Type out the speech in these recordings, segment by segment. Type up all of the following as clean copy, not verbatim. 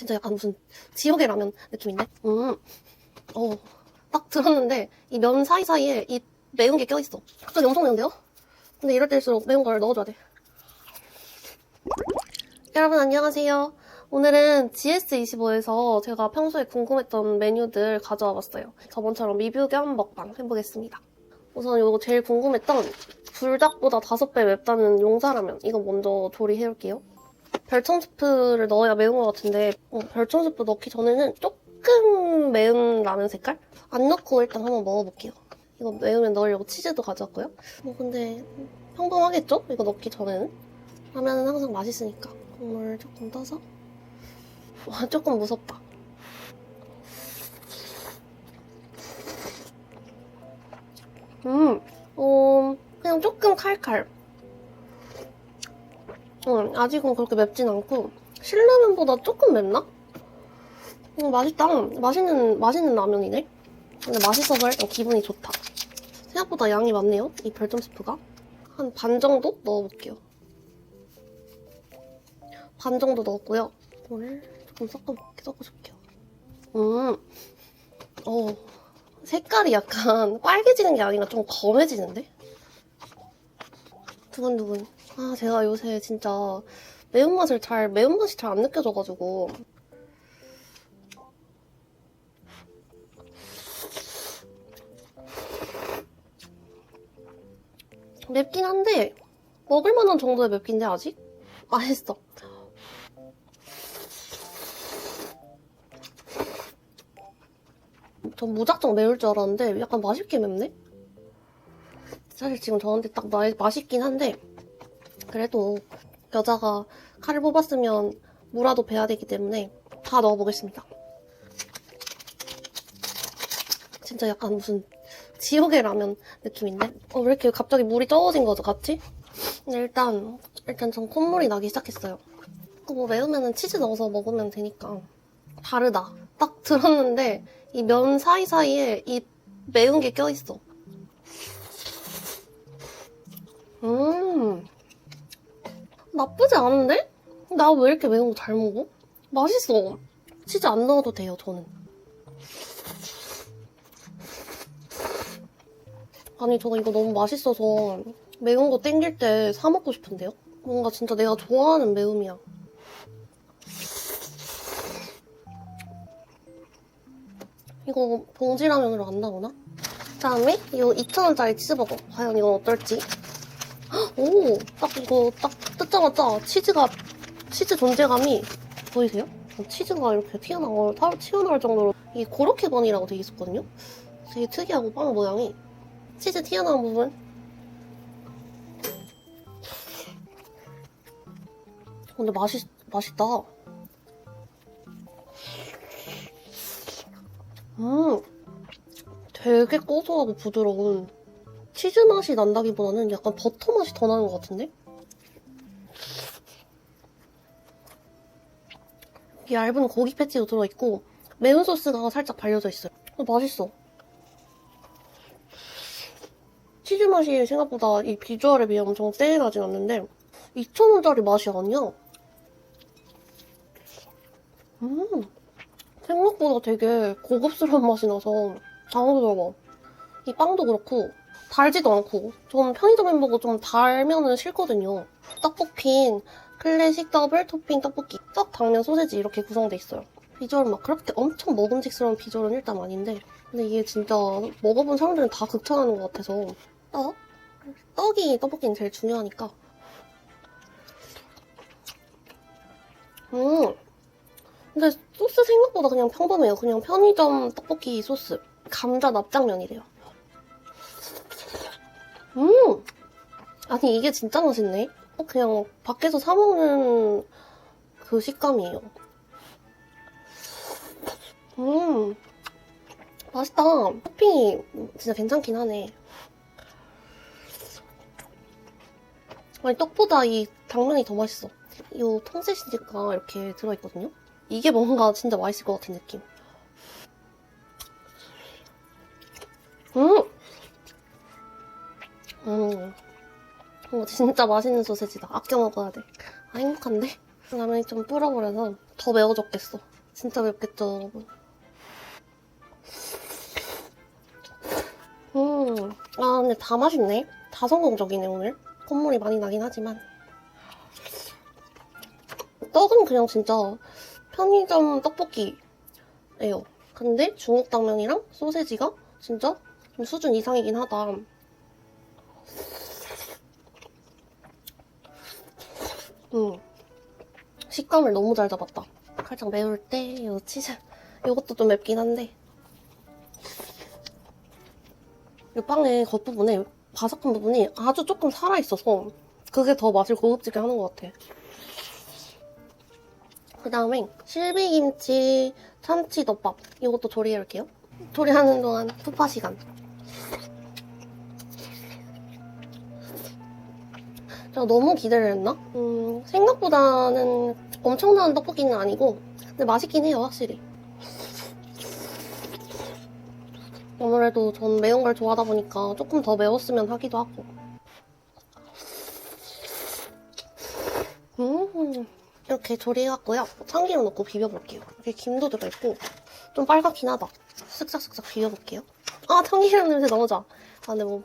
진짜 약간 무슨 지역의 라면 느낌인데? 딱 들었는데 이 면 사이사이에 이 매운 게 껴있어. 갑자기 엄청 매운데요? 근데 이럴 때일수록 매운 걸 넣어줘야 돼. 여러분 안녕하세요. 오늘은 GS25에서 제가 평소에 궁금했던 메뉴들 가져와 봤어요. 저번처럼 리뷰 겸 먹방 해보겠습니다. 우선 이거 제일 궁금했던 불닭보다 5배 맵다는 용사라면 이거 먼저 조리해볼게요. 별청 스프를 넣어야 매운 것 같은데 별청 스프 넣기 전에는 조금 매운 라면 색깔? 안 넣고 일단 한번 먹어볼게요. 이거 매우면 넣으려고 치즈도 가져왔고요. 근데 평범하겠죠? 이거 넣기 전에는? 라면은 항상 맛있으니까 국물 조금 떠서 와 조금 무섭다. 그냥 조금 칼칼. 아직은 그렇게 맵진 않고 신라면보다 조금 맵나? 맛있다. 맛있는 라면이네. 근데 맛있어서 일단 기분이 좋다. 생각보다 양이 많네요. 이 별점 스프가. 한 반 정도 넣어볼게요. 반 정도 넣었고요. 이거를 조금 섞어줄게요. 색깔이 약간 빨개지는 게 아니라 좀 검해지는데? 두근두근. 제가 요새 진짜 매운맛이 잘 안 느껴져가지고. 맵긴 한데, 먹을만한 정도의 맵긴데, 아직? 맛있어. 전 무작정 매울 줄 알았는데, 약간 맛있게 맵네? 사실 지금 저한테 딱 맛있긴 한데, 그래도 여자가 칼을 뽑았으면 무라도 베야 되기 때문에 다 넣어보겠습니다. 진짜 약간 무슨 지옥의 라면 느낌인데? 왜 이렇게 갑자기 물이 적어진 거죠, 같이? 근데 일단 전 콧물이 나기 시작했어요. 뭐 매우면은 치즈 넣어서 먹으면 되니까. 다르다. 딱 들었는데 이 면 사이사이에 이 매운 게 껴있어. 나쁘지 않은데? 나 왜 이렇게 매운 거 잘 먹어? 맛있어. 치즈 안 넣어도 돼요, 저는. 아니, 저 이거 너무 맛있어서 매운 거 땡길 때 사 먹고 싶은데요? 뭔가 진짜 내가 좋아하는 매움이야. 이거 봉지라면으로 안 나오나? 그다음에 이거 2,000원짜리 치즈버거. 과연 이건 어떨지? 오! 이거 뜯자마자 치즈 존재감이 보이세요? 치즈가 이렇게 튀어나올 정도로 이게 고로케 번이라고 되어 있었거든요? 되게 특이하고 빵 모양이 치즈 튀어나온 부분 근데 맛있다. 되게 고소하고 부드러운 치즈 맛이 난다기보다는 약간 버터 맛이 더 나는 것 같은데? 얇은 고기 패티도 들어있고 매운 소스가 살짝 발려져 있어요. 맛있어. 치즈 맛이 생각보다 이 비주얼에 비해 엄청 세일하진 않는데 2,000원짜리 맛이 아니야. 생각보다 되게 고급스러운 맛이 나서 당황스러워. 이 빵도 그렇고 달지도 않고 전 편의점 햄버거 좀 달면은 싫거든요. 떡볶이인 클래식 더블 토핑 떡볶이 떡, 당면, 소세지 이렇게 구성돼 있어요. 비주얼은 막 그렇게 엄청 먹음직스러운 비주얼은 일단 아닌데 근데 이게 진짜 먹어본 사람들은 다 극찬하는 것 같아서 떡이 떡볶이는 제일 중요하니까 근데 소스 생각보다 그냥 평범해요. 그냥 편의점 떡볶이 소스 감자 납작면이래요. 아니 이게 진짜 맛있네. 그냥 밖에서 사 먹는 그 식감이에요. 맛있다. 토핑이 진짜 괜찮긴 하네. 아니 떡보다 이 당면이 더 맛있어. 이 통세시지가 이렇게 들어있거든요. 이게 뭔가 진짜 맛있을 것 같은 느낌. 진짜 맛있는 소세지다. 아껴 먹어야 돼. 행복한데? 라면이 좀 불어버려서 더 매워졌겠어. 진짜 맵겠죠, 여러분? 근데 다 맛있네. 다 성공적이네, 오늘. 콧물이 많이 나긴 하지만. 떡은 그냥 진짜 편의점 떡볶이예요. 근데 중국 당면이랑 소세지가 진짜 좀 수준 이상이긴 하다. 식감을 너무 잘 잡았다. 살짝 매울 때 이 치즈, 이것도 좀 맵긴 한데 이 빵의 겉부분에 바삭한 부분이 아주 조금 살아있어서 그게 더 맛을 고급지게 하는 것 같아. 그 다음에 실비김치 참치덮밥, 이것도 조리해볼게요. 조리하는 동안 푸파 시간. 제가 너무 기대를 했나? 생각보다는 엄청난 떡볶이는 아니고 근데 맛있긴 해요, 확실히. 아무래도 전 매운 걸 좋아하다 보니까 조금 더 매웠으면 하기도 하고. 이렇게 조리해갖고요. 참기름 넣고 비벼볼게요. 여기 김도 들어있고 좀 빨갛긴 하다. 쓱싹쓱싹 비벼볼게요. 아, 참기름 냄새 너무 좋아. 아, 근데 뭐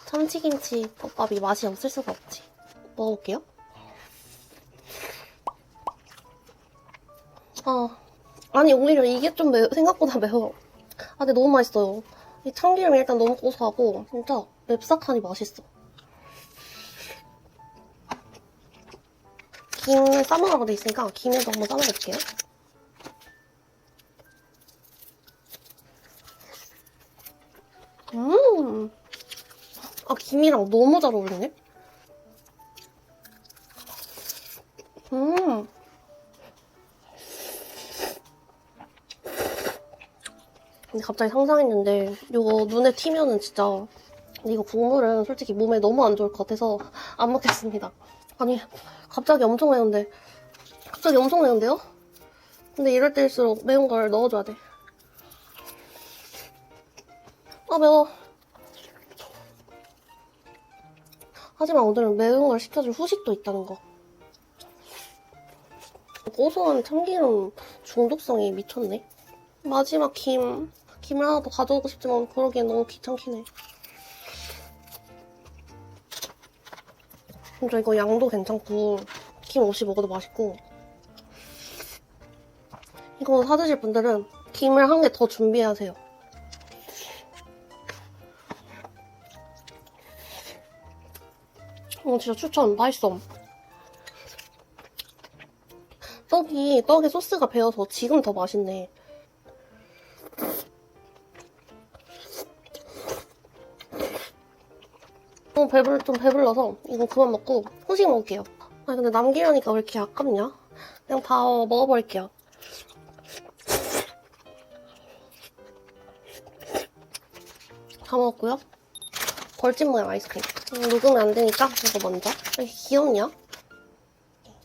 참치김치 덮밥이 맛이 없을 수가 없지. 먹어볼게요. 아니 오히려 이게 좀 생각보다 매워. 근데 너무 맛있어요. 이 참기름이 일단 너무 고소하고 진짜 맵싹하니 맛있어. 김에 싸먹으라고 돼 있으니까 김에도 한번 싸먹어볼게요. 김이랑 너무 잘 어울리네. 근데 갑자기 상상했는데 이거 눈에 튀면은 진짜 이거 국물은 솔직히 몸에 너무 안 좋을 것 같아서 안 먹겠습니다. 아니 갑자기 엄청 매운데 갑자기 엄청 매운데요? 근데 이럴 때일수록 매운 걸 넣어줘야 돼. 아 매워. 하지만 오늘은 매운 걸 시켜줄 후식도 있다는 거. 고소한 참기름 중독성이 미쳤네. 마지막 김을 하나 더 가져오고 싶지만 그러기엔 너무 귀찮긴 해. 진짜 이거 양도 괜찮고 김 없이 먹어도 맛있고. 이거 사드실 분들은 김을 한 개 더 준비하세요. 진짜 추천. 맛있어. 떡에 소스가 배어서 지금 더 맛있네. 좀 배불러서 이거 그만 먹고 후식 먹을게요. 아 근데 남기려니까 왜 이렇게 아깝냐? 그냥 다 먹어버릴게요. 다 먹었고요. 벌집 모양 아이스크림. 녹으면 안 되니까 이거 먼저. 왜 이렇게 귀엽냐?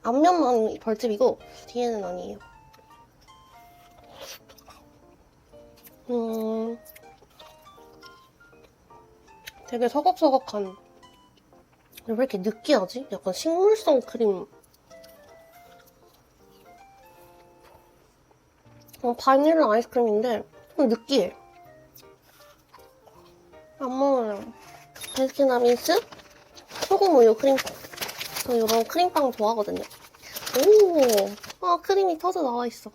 앞면만 벌집이고 뒤에는 아니에요. 되게 서걱서걱한. 왜 이렇게 느끼하지? 약간 식물성 크림. 바닐라 아이스크림인데 좀 느끼해. 안 먹어요. 베스킨라빈스 소금 우유 크림빵. 저 이런 크림빵 좋아하거든요. 오, 크림이 터져 나와있어.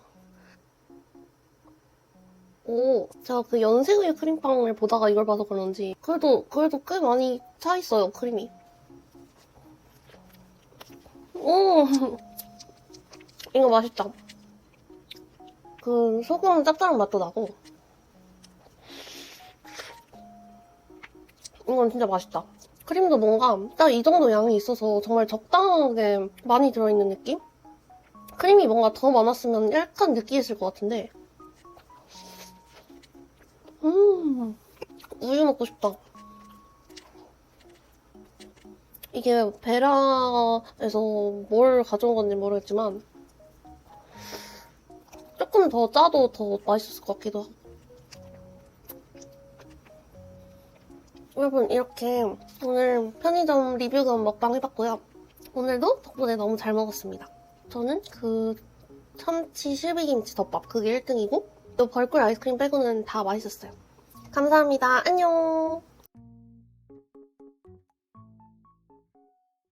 제가 그 연세우유 크림빵을 보다가 이걸 봐서 그런지 그래도 꽤 많이 차있어요, 크림이. 이거 맛있다. 그 소금 짭짤한 맛도 나고. 이건 진짜 맛있다. 크림도 뭔가 딱 이 정도 양이 있어서 정말 적당하게 많이 들어있는 느낌? 크림이 뭔가 더 많았으면 약간 느끼했을 것 같은데. 우유 먹고 싶다. 이게 베라에서 뭘 가져온 건지 모르겠지만 조금 더 짜도 더 맛있었을 것 같기도 하고. 여러분 이렇게 오늘 편의점 리뷰 겸 먹방 해봤고요. 오늘도 덕분에 너무 잘 먹었습니다. 저는 그 참치 실비김치 덮밥 그게 1등이고 또 벌꿀 아이스크림 빼고는 다 맛있었어요. 감사합니다. 안녕.